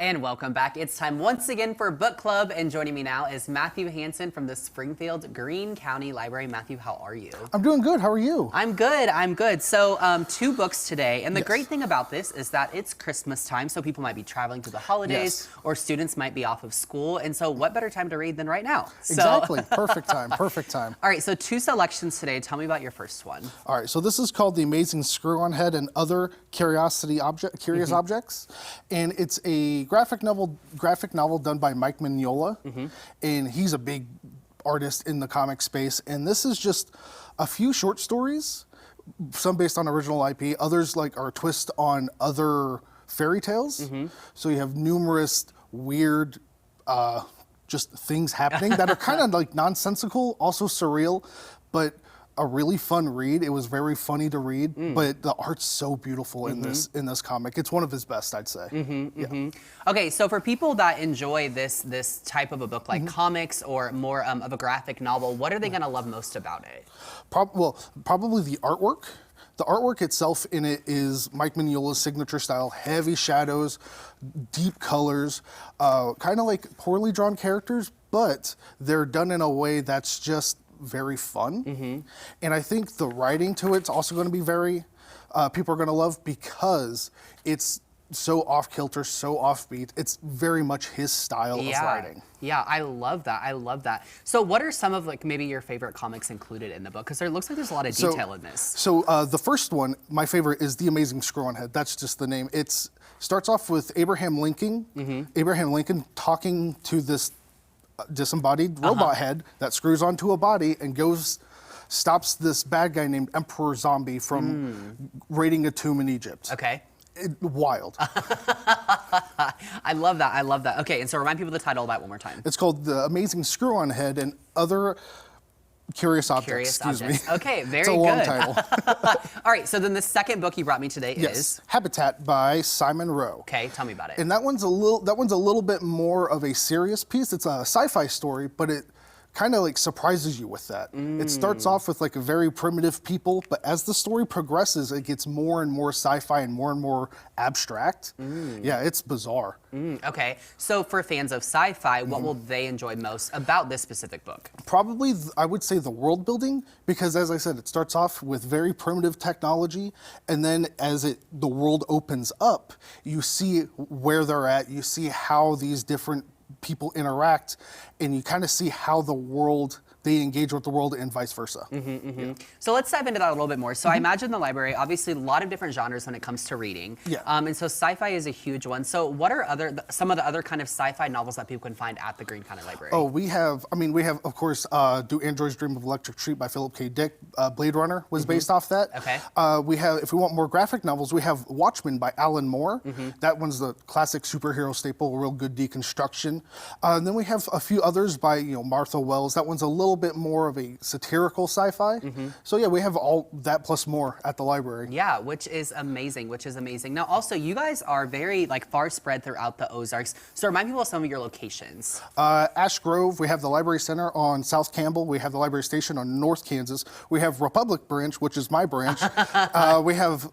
And welcome back. It's time once again for Book Club, and joining me now is Matthew Hansen from the Springfield Greene County Library. Matthew, how are you? I'm doing good. How are you? I'm good. So 2 books today, and the great thing about this is that it's Christmas time, so people might be traveling to the holidays, or students might be off of school, and so what better time to read than right now? Exactly. Perfect time. Perfect time. All right, so 2 selections today. Tell me about your first one. All right, so this is called The Amazing Screw-On Head and Other Curious Objects, and it's a graphic novel done by Mike Mignola, and he's a big artist in the comic space. And this is just a few short stories, some based on original IP, others like are a twist on other fairy tales. So you have numerous weird just things happening that are kind of like nonsensical, also surreal, but a really fun read. It was very funny to read, but the art's so beautiful in this comic. It's one of his best, I'd say. Okay, so for people that enjoy this type of a book, like comics or more of a graphic novel, what are they going to love most about it? Probably the artwork. The artwork itself in it is Mike Mignola's signature style, heavy shadows, deep colors, kind of like poorly drawn characters, but they're done in a way that's just very fun. And I think the writing to it's also going to be very, people are going to love because it's so off-kilter, so offbeat. It's very much his style of writing. Yeah, I love that. I love that. So what are some of like maybe your favorite comics included in the book? Because there looks like there's a lot of detail in this. So the first one, my favorite, is The Amazing Screw-On Head. That's just the name. It starts off with Abraham Lincoln talking to this disembodied robot head that screws onto a body and stops this bad guy named Emperor Zombie from raiding a tomb in Egypt. Okay. Wild. I love that. I love that. Okay, and so remind people the title of that one more time. It's called The Amazing Screw-On Head and Other Curious Objects. Excuse me. Okay, very good. It's a long title. All right, so then the second book you brought me today is Habitat by Simon Rowe. Okay, tell me about it. And that one's a little bit more of a serious piece. It's a sci-fi story, but it kind of like surprises you with that. It starts off with like a very primitive people, but as the story progresses, it gets more and more sci-fi and more abstract. Yeah, it's bizarre. Okay, so for fans of sci-fi, what will they enjoy most about this specific book? Probably, I would say the world building, because as I said, it starts off with very primitive technology, and then as the world opens up, you see where they're at, you see how these different people interact, and you kind of see how they engage with the world and vice versa. So let's dive into that a little bit more. So I imagine the library, obviously a lot of different genres when it comes to reading. And so sci-fi is a huge one. So what are some of the other kind of sci-fi novels that people can find at the Greene County Library? Oh, we have, of course, Do Androids Dream of Electric Sheep by Philip K. Dick. Blade Runner was based off that. Okay. We have, if we want more graphic novels, we have Watchmen by Alan Moore. That one's the classic superhero staple, real good deconstruction. And then we have a few others by Martha Wells. That one's a little bit more of a satirical sci-fi. So yeah, we have all that plus more at the library. Yeah, which is amazing, Now also, you guys are very far spread throughout the Ozarks. So remind people of some of your locations. Ash Grove, we have the Library Center on South Campbell. We have the Library Station on North Kansas. We have Republic Branch, which is my branch. We have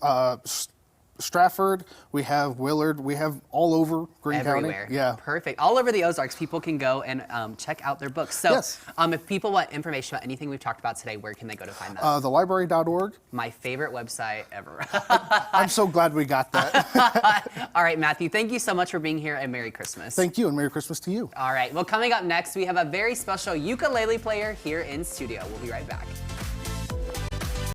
Stratford, we have Willard, we have all over Greene County. Yeah. Perfect. All over the Ozarks, people can go and check out their books. So if people want information about anything we've talked about today, where can they go to find that? Thelibrary.org. My favorite website ever. I'm so glad we got that. All right, Matthew, thank you so much for being here, and Merry Christmas. Thank you, and Merry Christmas to you. All right, well, coming up next, we have a very special ukulele player here in studio. We'll be right back.